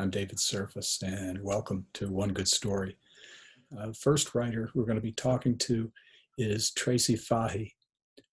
I'm David Surface, and welcome to One Good Story. First writer we're going to be talking to is Tracy Fahey.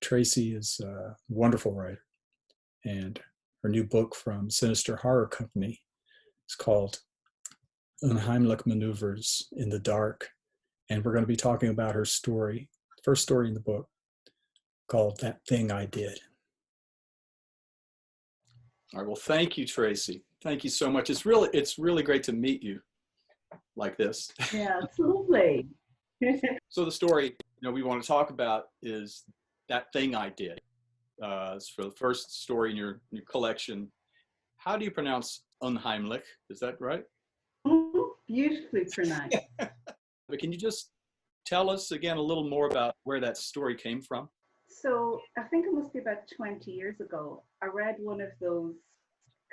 Tracy is a wonderful writer, and her new book from Sinister Horror Company is called Unheimlich Manoeuvres in the Dark, and we're going to be talking about her story, first story in the book, called That Thing I Did. All right, well, thank you, Tracy. Thank you so much. It's really great to meet you like this. Yeah, it's lovely. So the story we want to talk about is That Thing I Did. It's for the first story in your collection. How do you pronounce unheimlich? Is that right? Beautifully pronounced. But can you just tell us again a little more about where that story came from? So I think it must be about 20 years ago. I read one of those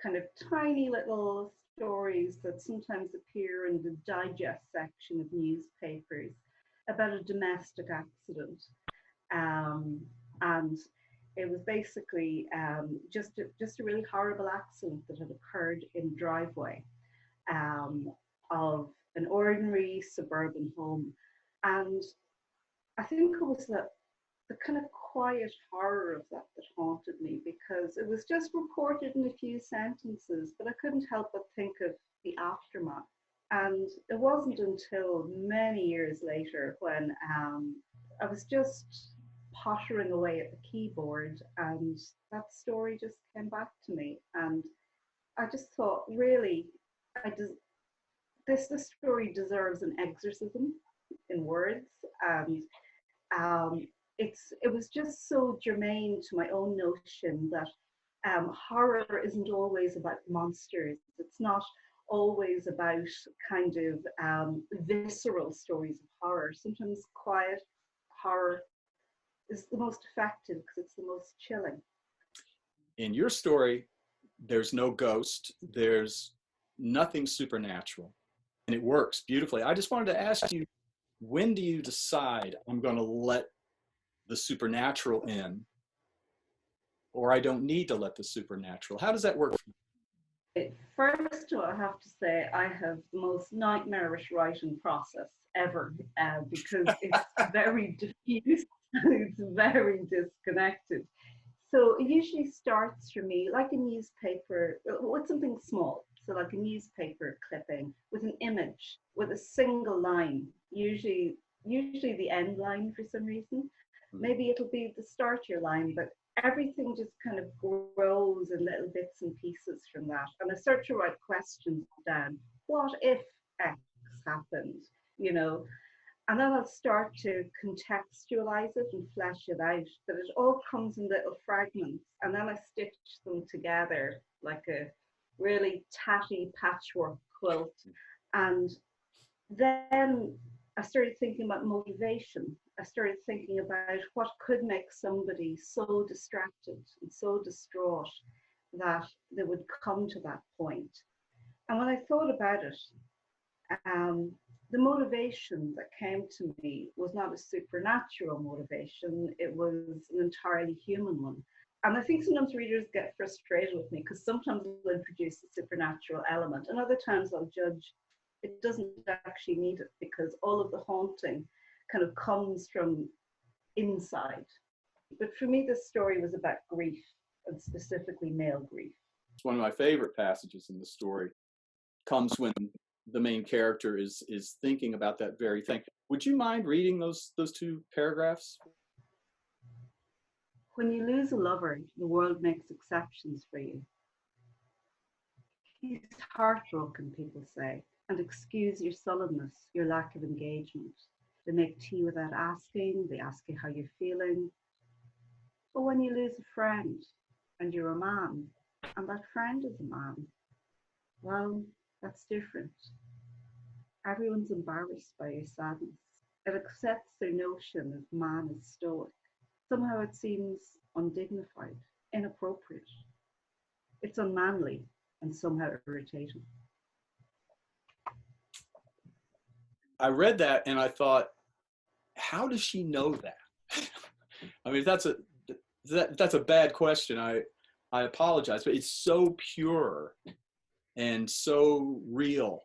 kind of tiny little stories that sometimes appear in the digest section of newspapers about a domestic accident. And it was basically just a really horrible accident that had occurred in the driveway of an ordinary suburban home. And I think it was the kind of quiet horror of that haunted me, because it was just reported in a few sentences, but I couldn't help but think of the aftermath. And it wasn't until many years later when I was just pottering away at the keyboard and that story just came back to me. And I just thought, really, this story deserves an exorcism in words. And it was just so germane to my own notion that horror isn't always about monsters. It's not always about kind of visceral stories of horror. Sometimes quiet horror is the most effective because it's the most chilling. In your story, there's no ghost, there's nothing supernatural, and it works beautifully. I just wanted to ask you, when do you decide I'm going to let the supernatural in, or I don't need to let the supernatural? How does that work for you? First of all, I have to say I have the most nightmarish writing process ever because it's very diffuse and it's very disconnected. So it usually starts for me like a newspaper with something small. So like a newspaper clipping with an image, with a single line, usually the end line for some reason. Maybe it'll be the start your line, but everything just kind of grows in little bits and pieces from that. And I start to write questions down. What if X happened? And then I'll start to contextualize it and flesh it out. But it all comes in little fragments. And then I stitch them together like a really tatty patchwork quilt. And then I started thinking about motivation. I started thinking about what could make somebody so distracted and so distraught that they would come to that point. And when I thought about it, the motivation that came to me was not a supernatural motivation, it was an entirely human one. And I think sometimes readers get frustrated with me because sometimes I'll introduce a supernatural element and other times I'll judge it doesn't actually need it because all of the haunting kind of comes from inside. But for me, this story was about grief, and specifically male grief. It's one of my favorite passages in the story. Comes when the main character is thinking about that very thing. Would you mind reading those two paragraphs? When you lose a lover, the world makes exceptions for you. He's heartbroken, people say, and excuse your sullenness, your lack of engagement. They make tea without asking, they ask you how you're feeling. But when you lose a friend, and you're a man, and that friend is a man, well, that's different. Everyone's embarrassed by your sadness. It accepts their notion of man as stoic. Somehow it seems undignified, inappropriate. It's unmanly and somehow irritating. I read that and I thought, how does she know that? I mean, that's a bad question. I apologize, but it's so pure and so real.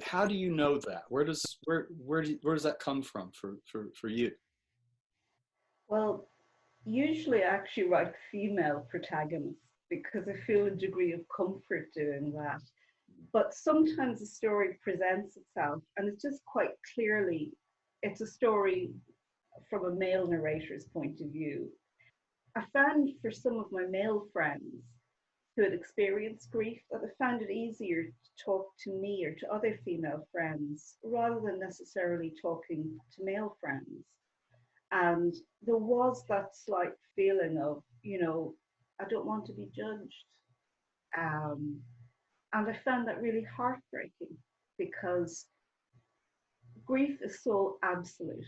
How do you know that? Where does that come from for you? Well, usually I actually write female protagonists because I feel a degree of comfort doing that. But sometimes a story presents itself and it's just quite clearly it's a story from a male narrator's point of view. I found for some of my male friends who had experienced grief that I found it easier to talk to me or to other female friends rather than necessarily talking to male friends. And there was that slight feeling of, I don't want to be judged. Um, and I found that really heartbreaking because grief is so absolute.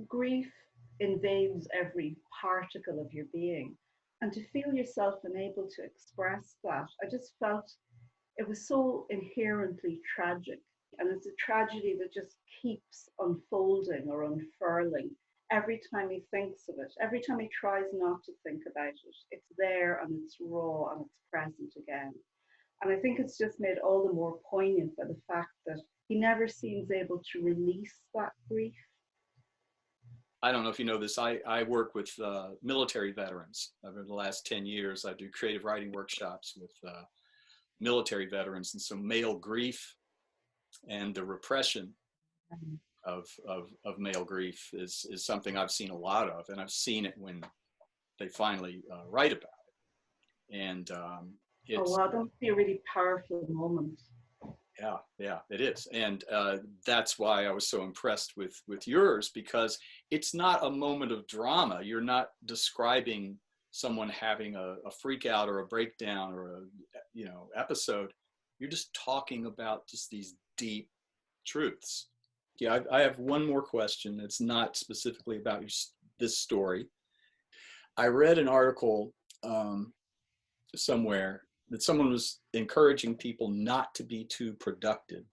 Grief invades every particle of your being. And to feel yourself unable to express that, I just felt it was so inherently tragic. And it's a tragedy that just keeps unfolding or unfurling every time he thinks of it, every time he tries not to think about it. It's there and it's raw and it's present again. And I think it's just made all the more poignant by the fact that he never seems able to release that grief. I don't know if you know this. I work with military veterans. Over the last 10 years, I do creative writing workshops with military veterans. And so male grief and the repression of male grief is something I've seen a lot of. And I've seen it when they finally write about it. And Oh, it's, wow, that must be a really powerful moment. yeah, it is. And that's why I was so impressed with yours, because it's not a moment of drama. You're not describing someone having a freak out or a breakdown or episode. You're just talking about just these deep truths. Yeah, I have one more question. It's not specifically about this story. I read an article somewhere that someone was encouraging people not to be too productive,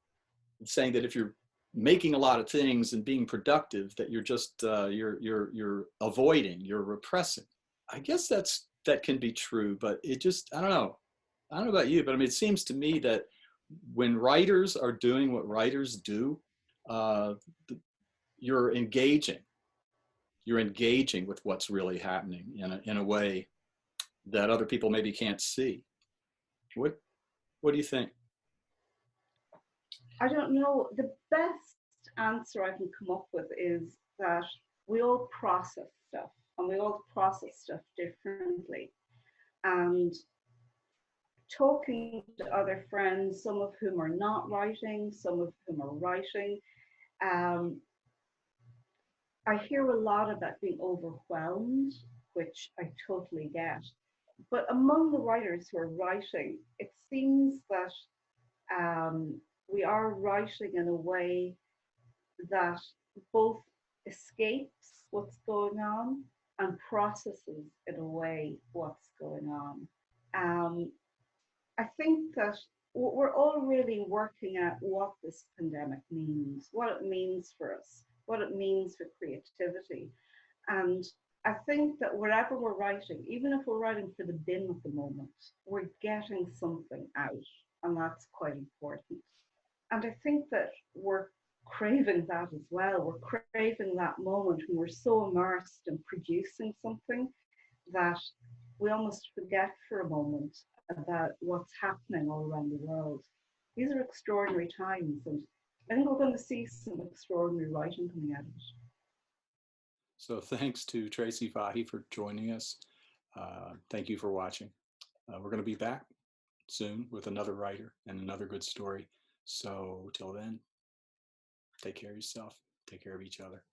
saying that if you're making a lot of things and being productive, that you're just you're avoiding, you're repressing. I guess that can be true, but it just, I don't know. I don't know about you, but I mean, it seems to me that when writers are doing what writers do, uh, you're engaging. You're engaging with what's really happening in a way that other people maybe can't see. What What do you think? I don't know. The best answer I can come up with is that we all process stuff and we all process stuff differently. And talking to other friends, some of whom are not writing, some of whom are writing, um, I hear a lot about being overwhelmed, which I totally get. But among the writers who are writing, it seems that we are writing in a way that both escapes what's going on and processes in a way what's going on. Um, I think that we're all really working out what this pandemic means, what it means for us, what it means for creativity. And I think that wherever we're writing, even if we're writing for the bin at the moment, we're getting something out, and that's quite important. And I think that we're craving that as well. We're craving that moment when we're so immersed in producing something that we almost forget for a moment about what's happening all around the world. These are extraordinary times, and I think we're going to see some extraordinary writing coming out of it. So thanks to Tracy Fahey for joining us. Thank you for watching. We're going to be back soon with another writer and another good story. So till then, take care of yourself, take care of each other.